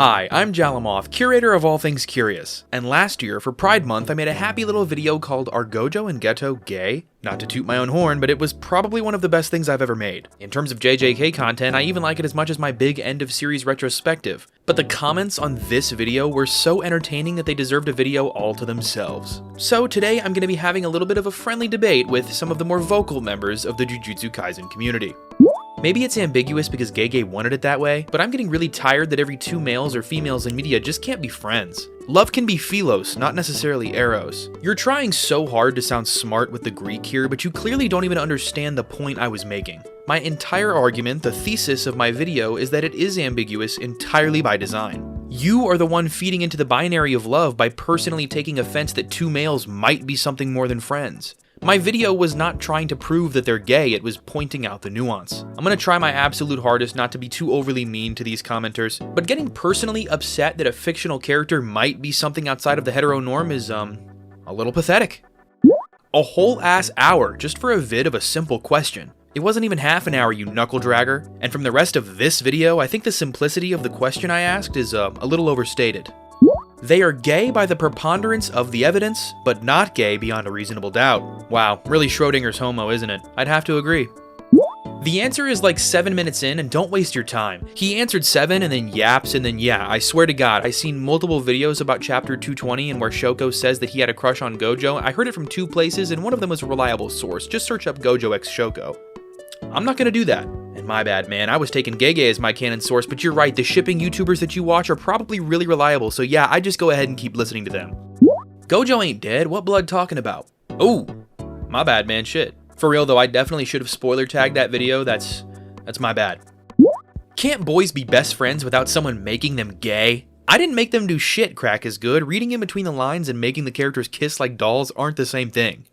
Hi, I'm Jallomoth, curator of all things curious, and last year, for Pride Month, I made a happy little video called Are Gojo and Geto Gay? Not to toot my own horn, but it was probably one of the best things I've ever made. In terms of JJK content, I even like it as much as my big end-of-series retrospective. But the comments on this video were so entertaining that they deserved a video all to themselves. So today, I'm going to be having a little bit of a friendly debate with some of the more vocal members of the Jujutsu Kaisen community. Maybe it's ambiguous because Gege wanted it that way, but I'm getting really tired that every two males or females in media just can't be friends. Love can be philos, not necessarily eros. You're trying so hard to sound smart with the Greek here, but you clearly don't even understand the point I was making. My entire argument, the thesis of my video, is that it is ambiguous entirely by design. You are the one feeding into the binary of love by personally taking offense that two males might be something more than friends. My video was not trying to prove that they're gay, it was pointing out the nuance. I'm gonna try my absolute hardest not to be too overly mean to these commenters, but getting personally upset that a fictional character might be something outside of the hetero norm is, a little pathetic. A whole ass hour just for a vid of a simple question. It wasn't even half an hour, you knuckle dragger. And from the rest of this video, I think the simplicity of the question I asked is, a little overstated. They are gay by the preponderance of the evidence, but not gay beyond a reasonable doubt. Wow, really Schrodinger's homo, isn't it? I'd have to agree. The answer is like 7 minutes in, and don't waste your time. He answered 7 and then yaps, and then yeah, I swear to God, I've seen multiple videos about chapter 220 and where Shoko says that he had a crush on Gojo. I heard it from 2 places, and one of them was a reliable source. Just search up Gojo x Shoko. I'm not gonna do that. And my bad, man, I was taking Gege as my canon source, but you're right, the shipping YouTubers that you watch are probably really reliable, so yeah, I just go ahead and keep listening to them. Gojo ain't dead, what blood talking about? Oh, my bad, man, shit. For real though, I definitely should have spoiler tagged that video, that's my bad. Can't boys be best friends without someone making them gay? I didn't make them do shit, crack is good. Reading in between the lines and making the characters kiss like dolls aren't the same thing.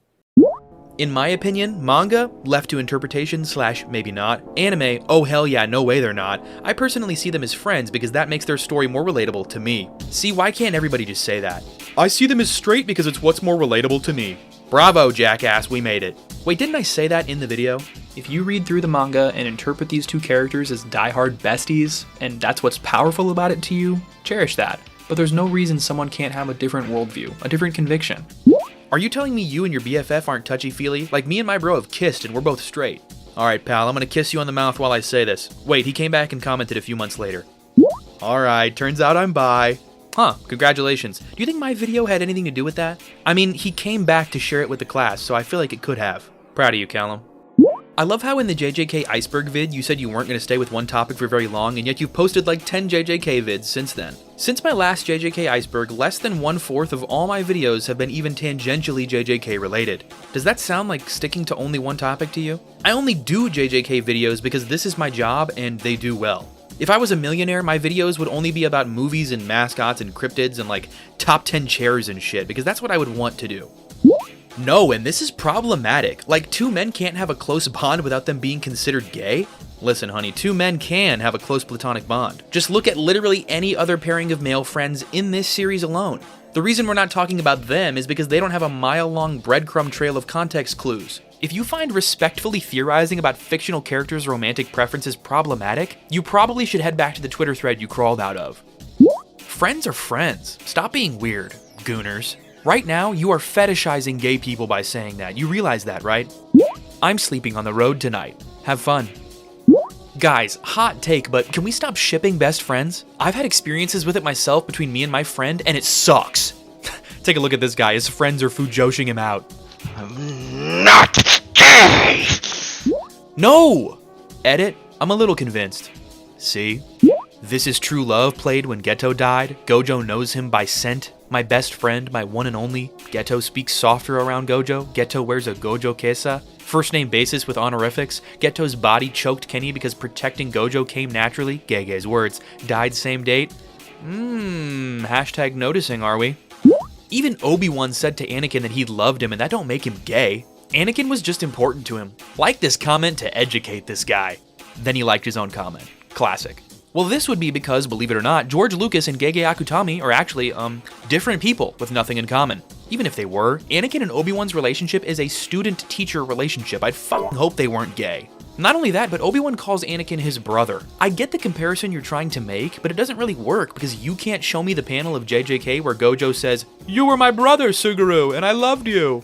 In my opinion, manga, left to interpretation / maybe not, anime, oh hell yeah, no way they're not. I personally see them as friends because that makes their story more relatable to me. See, why can't everybody just say that? I see them as straight because it's what's more relatable to me. Bravo, jackass, we made it. Wait, didn't I say that in the video? If you read through the manga and interpret these two characters as diehard besties, and that's what's powerful about it to you, cherish that. But there's no reason someone can't have a different worldview, a different conviction. Are you telling me you and your BFF aren't touchy-feely? Like me and my bro have kissed and we're both straight. Alright pal, I'm gonna kiss you on the mouth while I say this. Wait, he came back and commented a few months later. Alright, turns out I'm bi. Huh, congratulations. Do you think my video had anything to do with that? I mean, he came back to share it with the class, so I feel like it could have. Proud of you, Callum. I love how in the JJK iceberg vid you said you weren't going to stay with one topic for very long, and yet you've posted like 10 JJK vids since then. Since my last JJK iceberg, less than 1/4 of all my videos have been even tangentially JJK related. Does that sound like sticking to only one topic to you? I only do JJK videos because this is my job and they do well. If I was a millionaire, my videos would only be about movies and mascots and cryptids and like top 10 chairs and shit, because that's what I would want to do. No, and this is problematic. Like, two men can't have a close bond without them being considered gay? Listen, honey, two men can have a close platonic bond. Just look at literally any other pairing of male friends in this series alone. The reason we're not talking about them is because they don't have a mile-long breadcrumb trail of context clues. If you find respectfully theorizing about fictional characters' romantic preferences problematic, you probably should head back to the Twitter thread you crawled out of. Friends are friends. Stop being weird, gooners. Right now, you are fetishizing gay people by saying that. You realize that, right? I'm sleeping on the road tonight. Have fun. Guys, hot take, but can we stop shipping best friends? I've had experiences with it myself between me and my friend, and it sucks. Take a look at this guy. His friends are fujoshing him out. I'm not gay! No! Edit, I'm a little convinced. See? This is true love played when Geto died. Gojo knows him by scent. My best friend, my one and only. Geto speaks softer around Gojo. Geto wears a Gojo kesa. First name basis with honorifics. Geto's body choked Kenny because protecting Gojo came naturally. Gege's words. Died same date. Hashtag noticing, are we? Even Obi-Wan said to Anakin that he loved him, and that don't make him gay. Anakin was just important to him. Like this comment to educate this guy. Then he liked his own comment. Classic. Well, this would be because, believe it or not, George Lucas and Gege Akutami are actually, different people with nothing in common. Even if they were, Anakin and Obi-Wan's relationship is a student-teacher relationship. I'd fucking hope they weren't gay. Not only that, but Obi-Wan calls Anakin his brother. I get the comparison you're trying to make, but it doesn't really work because you can't show me the panel of JJK where Gojo says, "You were my brother, Suguru, and I loved you."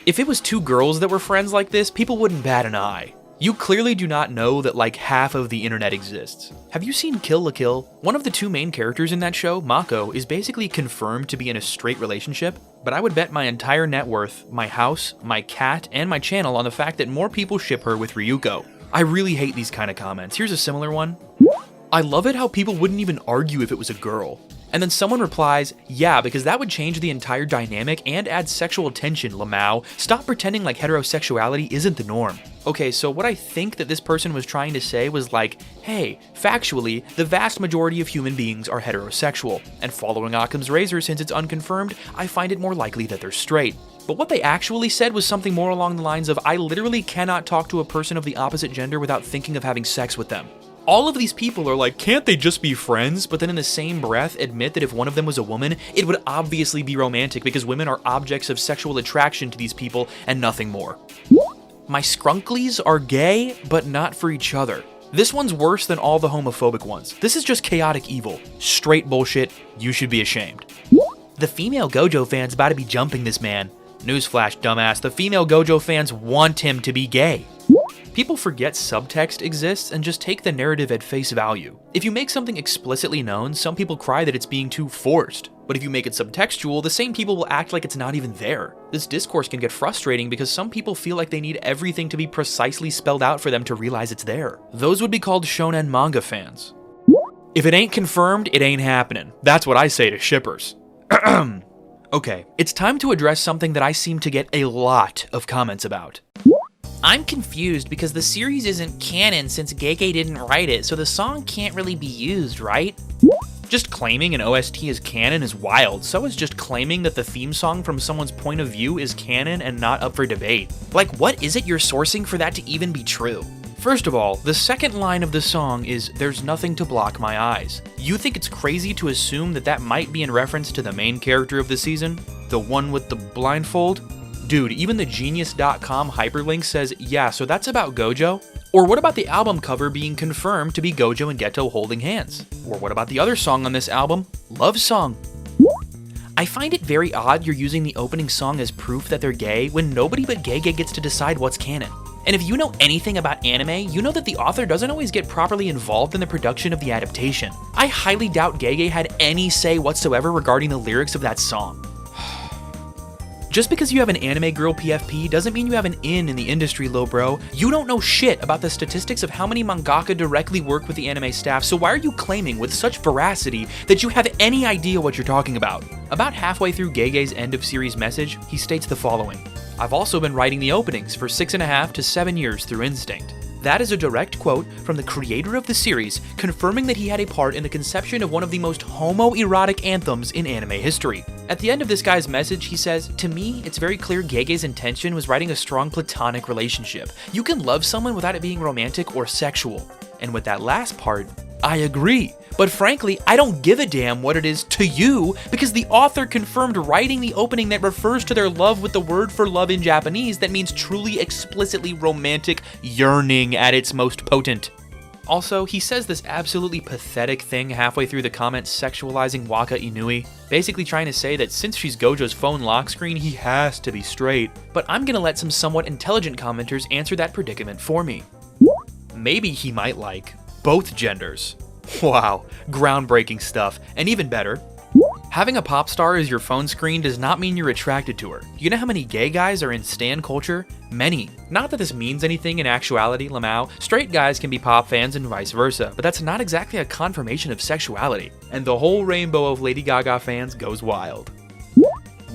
If it was two girls that were friends like this, people wouldn't bat an eye. You clearly do not know that like half of the internet exists. Have you seen Kill la Kill? One of the two main characters in that show, Mako, is basically confirmed to be in a straight relationship, but I would bet my entire net worth, my house, my cat, and my channel on the fact that more people ship her with Ryuko. I really hate these kind of comments. Here's a similar one. I love it how people wouldn't even argue if it was a girl. And then someone replies, yeah, because that would change the entire dynamic and add sexual tension, Lamau. Stop pretending like heterosexuality isn't the norm. Okay, so what I think that this person was trying to say was like, hey, factually, the vast majority of human beings are heterosexual, and following Occam's razor since it's unconfirmed, I find it more likely that they're straight. But what they actually said was something more along the lines of, I literally cannot talk to a person of the opposite gender without thinking of having sex with them. All of these people are like, can't they just be friends? But then in the same breath admit that if one of them was a woman, it would obviously be romantic because women are objects of sexual attraction to these people and nothing more. My skrunklies are gay, but not for each other. This one's worse than all the homophobic ones. This is just chaotic evil. Straight bullshit. You should be ashamed. The female Gojo fans about to be jumping this man. Newsflash, dumbass. The female Gojo fans want him to be gay. People forget subtext exists and just take the narrative at face value. If you make something explicitly known, some people cry that it's being too forced. But if you make it subtextual, the same people will act like it's not even there. This discourse can get frustrating because some people feel like they need everything to be precisely spelled out for them to realize it's there. Those would be called shonen manga fans. If it ain't confirmed, it ain't happening. That's what I say to shippers. Okay, it's time to address something that I seem to get a lot of comments about. I'm confused because the series isn't canon since Gege didn't write it, so the song can't really be used, right? Just claiming an OST is canon is wild, so is just claiming that the theme song from someone's point of view is canon and not up for debate. Like, what is it you're sourcing for that to even be true? First of all, the second line of the song is, "There's nothing to block my eyes." You think it's crazy to assume that that might be in reference to the main character of the season? The one with the blindfold? Dude, even the Genius.com hyperlink says, yeah, so that's about Gojo? Or what about the album cover being confirmed to be Gojo and Geto holding hands? Or what about the other song on this album, Love Song? I find it very odd you're using the opening song as proof that they're gay when nobody but Gege gets to decide what's canon. And if you know anything about anime, you know that the author doesn't always get properly involved in the production of the adaptation. I highly doubt Gege had any say whatsoever regarding the lyrics of that song. Just because you have an anime girl PFP doesn't mean you have an in the industry, low bro. You don't know shit about the statistics of how many mangaka directly work with the anime staff, so why are you claiming with such veracity that you have any idea what you're talking about? About halfway through Gege's end of series message, he states the following. I've also been writing the openings for 6.5 to 7 years through Instinct. That is a direct quote from the creator of the series, confirming that he had a part in the conception of one of the most homoerotic anthems in anime history. At the end of this guy's message, he says, to me, it's very clear Gege's intention was writing a strong platonic relationship. You can love someone without it being romantic or sexual. And with that last part, I agree. But frankly, I don't give a damn what it is to you because the author confirmed writing the opening that refers to their love with the word for love in Japanese that means truly explicitly romantic yearning at its most potent. Also, he says this absolutely pathetic thing halfway through the comment sexualizing Waka Inui, basically trying to say that since she's Gojo's phone lock screen, he has to be straight. But I'm gonna let some somewhat intelligent commenters answer that predicament for me. Maybe he might like both genders. Wow, groundbreaking stuff. And even better, having a pop star as your phone screen does not mean you're attracted to her. You know how many gay guys are in stan culture? Many. Not that this means anything in actuality, Lamau. Straight guys can be pop fans and vice versa, but that's not exactly a confirmation of sexuality. And the whole rainbow of Lady Gaga fans goes wild.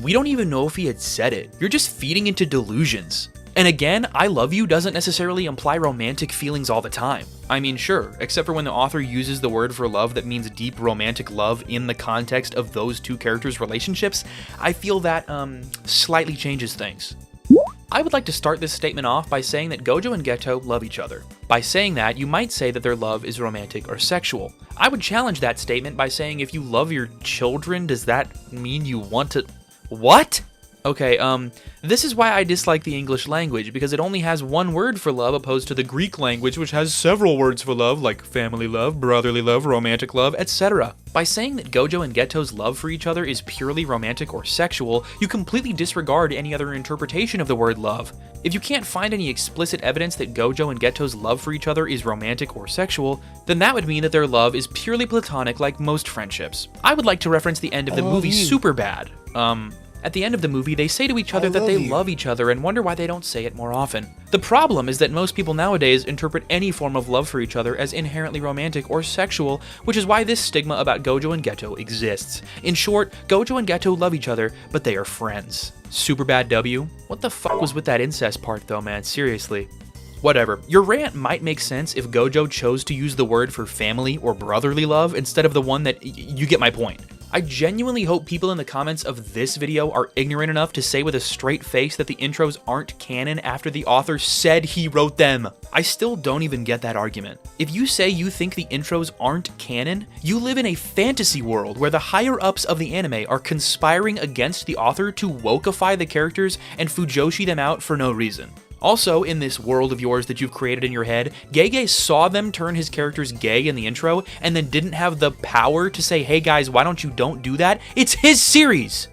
We don't even know if he had said it. You're just feeding into delusions. And again, I love you doesn't necessarily imply romantic feelings all the time. I mean, sure, except for when the author uses the word for love that means deep romantic love in the context of those two characters' relationships, I feel that, slightly changes things. I would like to start this statement off by saying that Gojo and Geto love each other. By saying that, you might say that their love is romantic or sexual. I would challenge that statement by saying if you love your children, does that mean you want to... What? Okay, this is why I dislike the English language, because it only has one word for love opposed to the Greek language, which has several words for love, like family love, brotherly love, romantic love, etc. By saying that Gojo and Geto's love for each other is purely romantic or sexual, you completely disregard any other interpretation of the word love. If you can't find any explicit evidence that Gojo and Geto's love for each other is romantic or sexual, then that would mean that their love is purely platonic like most friendships. I would like to reference the end of the movie Superbad. At the end of the movie, they say to each other that they love each other and wonder why they don't say it more often. The problem is that most people nowadays interpret any form of love for each other as inherently romantic or sexual, which is why this stigma about Gojo and Geto exists. In short, Gojo and Geto love each other, but they are friends. Superbad W? What the fuck was with that incest part though, man? Seriously. Whatever. Your rant might make sense if Gojo chose to use the word for family or brotherly love instead of the one that you get my point. I genuinely hope people in the comments of this video are ignorant enough to say with a straight face that the intros aren't canon after the author said he wrote them. I still don't even get that argument. If you say you think the intros aren't canon, you live in a fantasy world where the higher-ups of the anime are conspiring against the author to wokeify the characters and fujoshi them out for no reason. Also, in this world of yours that you've created in your head, Gege saw them turn his characters gay in the intro and then didn't have the power to say, hey guys, why don't you don't do that? It's his series!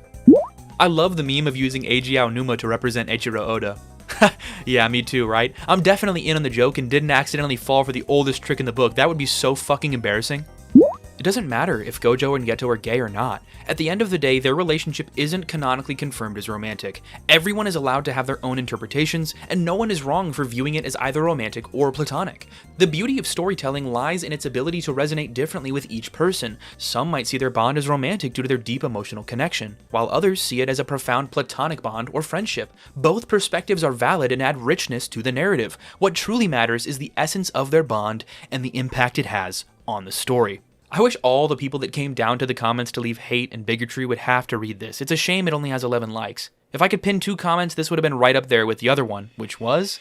I love the meme of using Eiji Aonuma to represent Eiichiro Oda. Yeah, me too, right? I'm definitely in on the joke and didn't accidentally fall for the oldest trick in the book. That would be so fucking embarrassing. It doesn't matter if Gojo and Geto are gay or not. At the end of the day, their relationship isn't canonically confirmed as romantic. Everyone is allowed to have their own interpretations, and no one is wrong for viewing it as either romantic or platonic. The beauty of storytelling lies in its ability to resonate differently with each person. Some might see their bond as romantic due to their deep emotional connection, while others see it as a profound platonic bond or friendship. Both perspectives are valid and add richness to the narrative. What truly matters is the essence of their bond and the impact it has on the story. I wish all the people that came down to the comments to leave hate and bigotry would have to read this. It's a shame it only has 11 likes. If I could pin 2 comments, this would have been right up there with the other one, which was,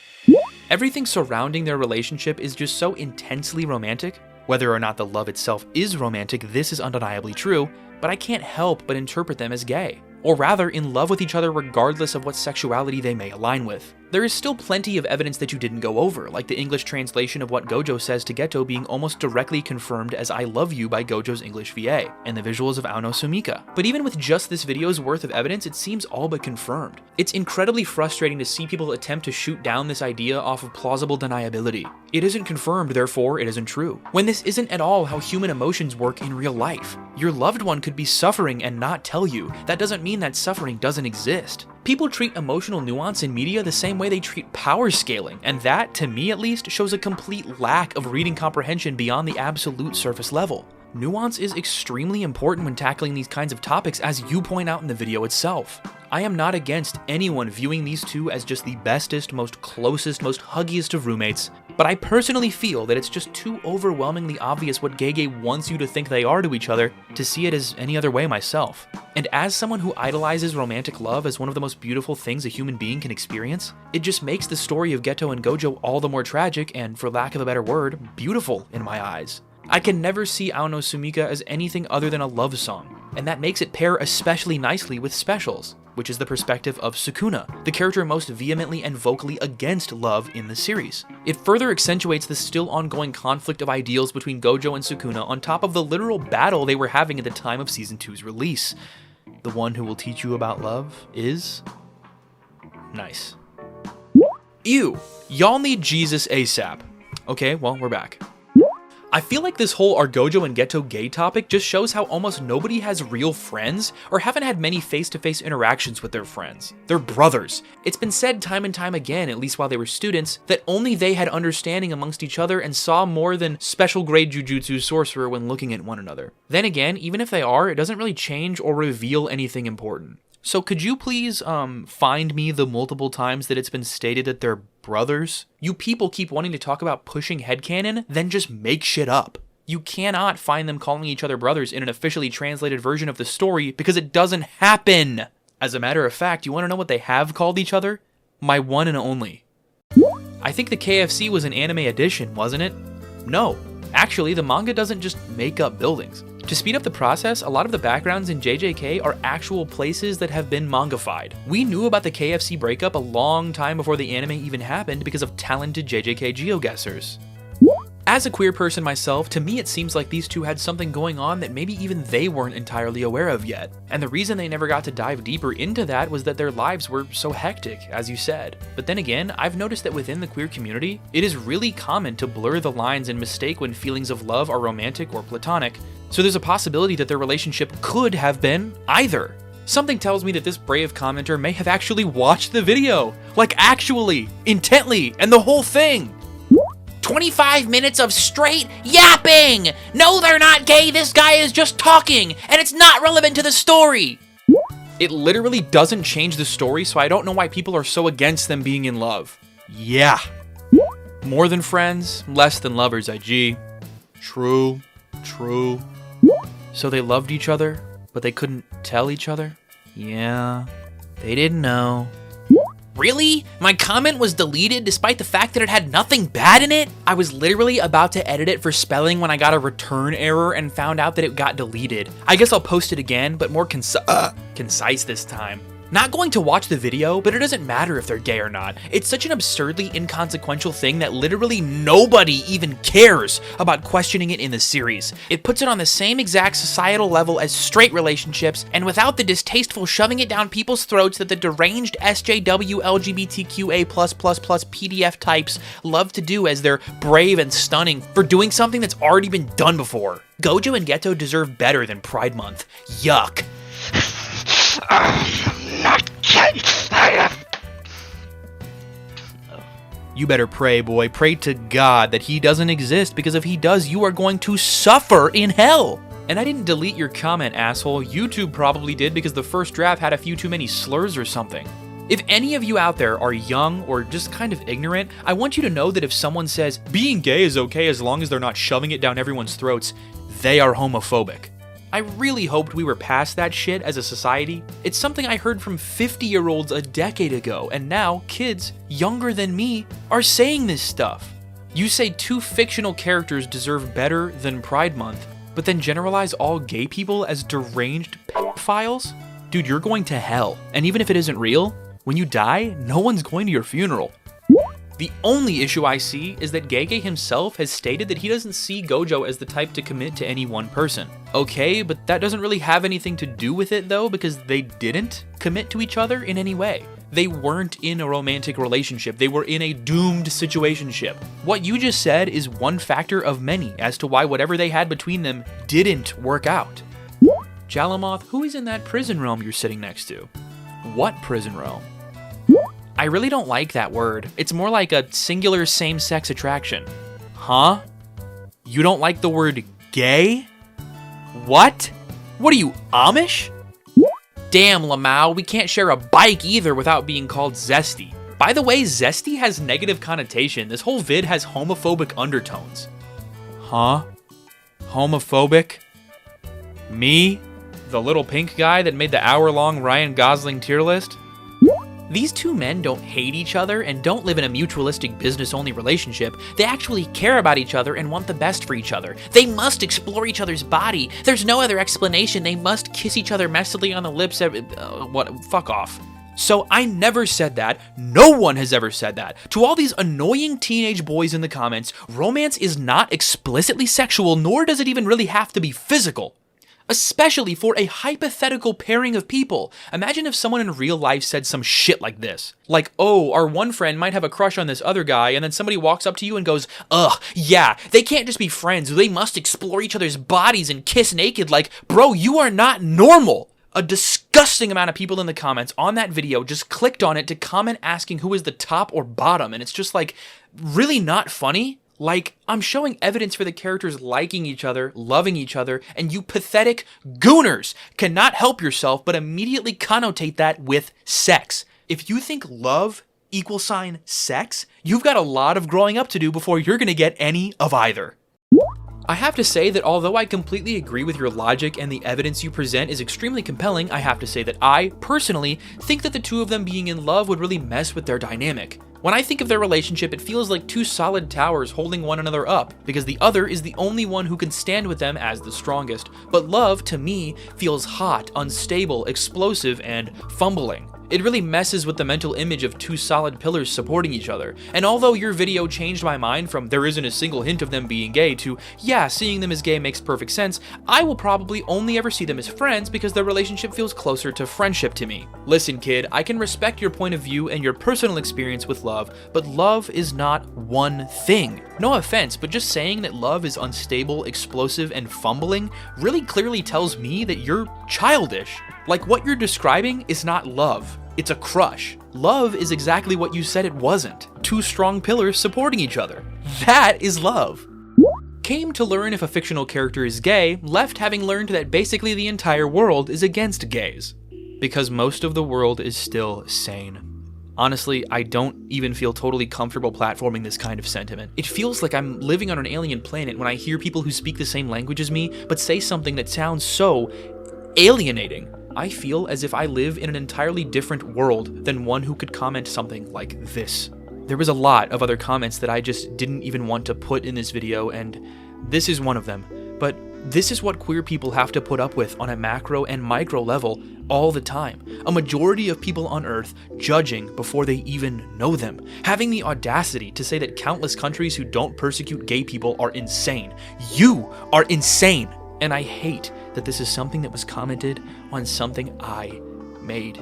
everything surrounding their relationship is just so intensely romantic. Whether or not the love itself is romantic, this is undeniably true, but I can't help but interpret them as gay. Or rather, in love with each other regardless of what sexuality they may align with. There is still plenty of evidence that you didn't go over, like the English translation of what Gojo says to Geto being almost directly confirmed as I love you by Gojo's English VA, and the visuals of Aono Sumika. But even with just this video's worth of evidence, it seems all but confirmed. It's incredibly frustrating to see people attempt to shoot down this idea off of plausible deniability. It isn't confirmed, therefore it isn't true. When this isn't at all how human emotions work in real life. Your loved one could be suffering and not tell you. That doesn't mean that suffering doesn't exist. People treat emotional nuance in media the same way they treat power scaling, and that, to me at least, shows a complete lack of reading comprehension beyond the absolute surface level. Nuance is extremely important when tackling these kinds of topics, as you point out in the video itself. I am not against anyone viewing these two as just the bestest, most closest, most huggiest of roommates, but I personally feel that it's just too overwhelmingly obvious what Gege wants you to think they are to each other to see it as any other way myself. And as someone who idolizes romantic love as one of the most beautiful things a human being can experience, it just makes the story of Geto and Gojo all the more tragic and, for lack of a better word, beautiful in my eyes. I can never see Aono Sumika as anything other than a love song, and that makes it pair especially nicely with Specials, which is the perspective of Sukuna, the character most vehemently and vocally against love in the series. It further accentuates the still ongoing conflict of ideals between Gojo and Sukuna on top of the literal battle they were having at the time of Season 2's release. The one who will teach you about love is... nice. Ew, y'all need Jesus ASAP. Okay, well, we're back. I feel like this whole are Gojo and Geto gay topic just shows how almost nobody has real friends or haven't had many face-to-face interactions with their friends. They're brothers. It's been said time and time again, at least while they were students, that only they had understanding amongst each other and saw more than special grade jujutsu sorcerer when looking at one another. Then again, even if they are, it doesn't really change or reveal anything important. So could you please find me the multiple times that it's been stated that they're brothers? You people keep wanting to talk about pushing headcanon, then just make shit up. You cannot find them calling each other brothers in an officially translated version of the story because it doesn't happen. As a matter of fact, you want to know what they have called each other? My one and only. I think the KFC was an anime edition, wasn't it? No. Actually, the manga doesn't just make up buildings. To speed up the process, a lot of the backgrounds in JJK are actual places that have been mangafied. We knew about the KFC breakup a long time before the anime even happened because of talented JJK geoguessers. As a queer person myself, to me it seems like these two had something going on that maybe even they weren't entirely aware of yet. And the reason they never got to dive deeper into that was that their lives were so hectic, as you said. But then again, I've noticed that within the queer community, it is really common to blur the lines and mistake when feelings of love are romantic or platonic. So there's a possibility that their relationship could have been either. Something tells me that this brave commenter may have actually watched the video. Like actually, intently, and the whole thing. 25 minutes of straight yapping! No, they're not gay, this guy is just talking, and it's not relevant to the story! It literally doesn't change the story, so I don't know why people are so against them being in love. Yeah. More than friends, less than lovers, IG. True. So they loved each other, but they couldn't tell each other? Yeah. They didn't know. Really? My comment was deleted despite the fact that it had nothing bad in it? I was literally about to edit it for spelling when I got a return error and found out that it got deleted. I guess I'll post it again, but more concise this time. Not going to watch the video, but it doesn't matter if they're gay or not. It's such an absurdly inconsequential thing that literally nobody even cares about questioning it in the series. It puts it on the same exact societal level as straight relationships, and without the distasteful shoving it down people's throats that the deranged SJW LGBTQA++ PDF types love to do as they're brave and stunning for doing something that's already been done before. Gojo and Geto deserve better than Pride Month. Yuck. I'm not gay. I have... You better pray, boy. Pray to God that he doesn't exist, because if he does, you are going to suffer in hell. And I didn't delete your comment, asshole. YouTube probably did, because the first draft had a few too many slurs or something. If any of you out there are young or just kind of ignorant, I want you to know that if someone says, being gay is okay as long as they're not shoving it down everyone's throats, they are homophobic. I really hoped we were past that shit as a society. It's something I heard from 50-year-olds a decade ago, and now kids, younger than me, are saying this stuff. You say two fictional characters deserve better than Pride Month, but then generalize all gay people as deranged pedophiles? Dude, you're going to hell. And even if it isn't real, when you die, no one's going to your funeral. The only issue I see is that Gege himself has stated that he doesn't see Gojo as the type to commit to any one person. Okay, but that doesn't really have anything to do with it though, because they didn't commit to each other in any way. They weren't in a romantic relationship, they were in a doomed situationship. What you just said is one factor of many as to why whatever they had between them didn't work out. Jallomoth, who is in that prison realm you're sitting next to? What prison realm? I really don't like that word. It's more like a singular same-sex attraction. Huh? You don't like the word gay? What? What are you, Amish? Damn, Lamau, we can't share a bike either without being called Zesty. By the way, Zesty has negative connotation. This whole vid has homophobic undertones. Huh? Homophobic? Me? The little pink guy that made the hour-long Ryan Gosling tier list? These two men don't hate each other and don't live in a mutualistic business-only relationship. They actually care about each other and want the best for each other. They must explore each other's body. There's no other explanation. They must kiss each other messily on the lips every... fuck off. So I never said that. No one has ever said that. To all these annoying teenage boys in the comments, romance is not explicitly sexual, nor does it even really have to be physical. Especially for a hypothetical pairing of people. Imagine if someone in real life said some shit like this. Like, oh, our one friend might have a crush on this other guy, and then somebody walks up to you and goes, ugh, yeah, they can't just be friends, they must explore each other's bodies and kiss naked. Like, bro, you are not normal. A disgusting amount of people in the comments on that video just clicked on it to comment asking who is the top or bottom, and it's just like, really not funny? Like, I'm showing evidence for the characters liking each other, loving each other, and you pathetic gooners cannot help yourself but immediately connotate that with sex. If you think love = sex, you've got a lot of growing up to do before you're gonna get any of either. I have to say that although I completely agree with your logic and the evidence you present is extremely compelling, I have to say that I, personally, think that the two of them being in love would really mess with their dynamic. When I think of their relationship, it feels like two solid towers holding one another up, because the other is the only one who can stand with them as the strongest. But love, to me, feels hot, unstable, explosive, and fumbling. It really messes with the mental image of two solid pillars supporting each other. And although your video changed my mind from there isn't a single hint of them being gay to yeah, seeing them as gay makes perfect sense, I will probably only ever see them as friends because their relationship feels closer to friendship to me. Listen, kid, I can respect your point of view and your personal experience with love, but love is not one thing. No offense, but just saying that love is unstable, explosive, and fumbling really clearly tells me that you're childish. Like, what you're describing is not love, it's a crush. Love is exactly what you said it wasn't. Two strong pillars supporting each other. That is love. Came to learn if a fictional character is gay, left having learned that basically the entire world is against gays. Because most of the world is still sane. Honestly, I don't even feel totally comfortable platforming this kind of sentiment. It feels like I'm living on an alien planet when I hear people who speak the same language as me, but say something that sounds so alienating. I feel as if I live in an entirely different world than one who could comment something like this. There was a lot of other comments that I just didn't even want to put in this video, and this is one of them. But this is what queer people have to put up with on a macro and micro level all the time. A majority of people on Earth judging before they even know them. Having the audacity to say that countless countries who don't persecute gay people are insane. You are insane! And I hate that this is something that was commented on something I made.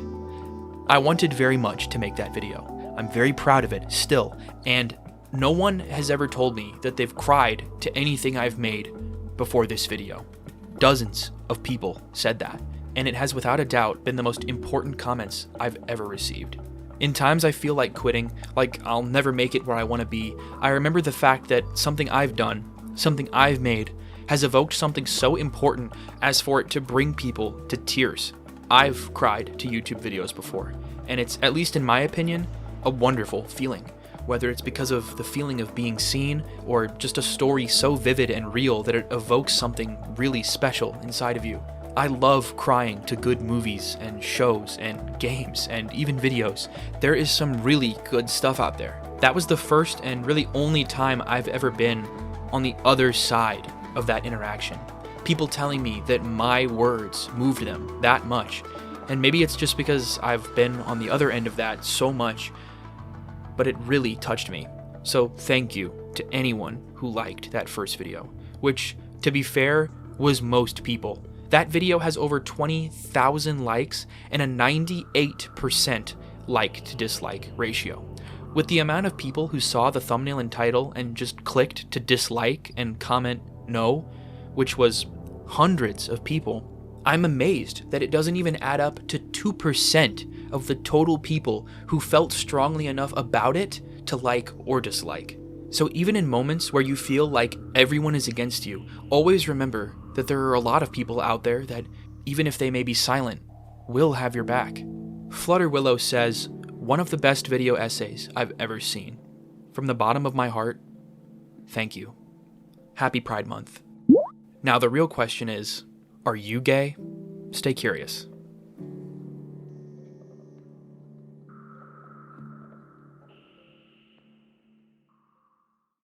I wanted very much to make that video. I'm very proud of it still, and no one has ever told me that they've cried to anything I've made before this video. Dozens of people said that, and it has without a doubt been the most important comments I've ever received. In times I feel like quitting, like I'll never make it where I want to be, I remember the fact that something I've done, something I've made, has evoked something so important as for it to bring people to tears. I've cried to YouTube videos before, and it's, at least in my opinion, a wonderful feeling. Whether it's because of the feeling of being seen, or just a story so vivid and real that it evokes something really special inside of you. I love crying to good movies and shows and games and even videos. There is some really good stuff out there. That was the first and really only time I've ever been on the other side of that interaction. People telling me that my words moved them that much. And maybe it's just because I've been on the other end of that so much, but it really touched me. So thank you to anyone who liked that first video, which, to be fair, was most people. That video has over 20,000 likes and a 98% like to dislike ratio. With the amount of people who saw the thumbnail and title and just clicked to dislike and comment no, which was hundreds of people, I'm amazed that it doesn't even add up to 2% of the total people who felt strongly enough about it to like or dislike. So even in moments where you feel like everyone is against you, always remember that there are a lot of people out there that, even if they may be silent, will have your back. Flutter Willow says, one of the best video essays I've ever seen. From the bottom of my heart, thank you. Happy Pride Month. Now the real question is, are you gay? Stay curious.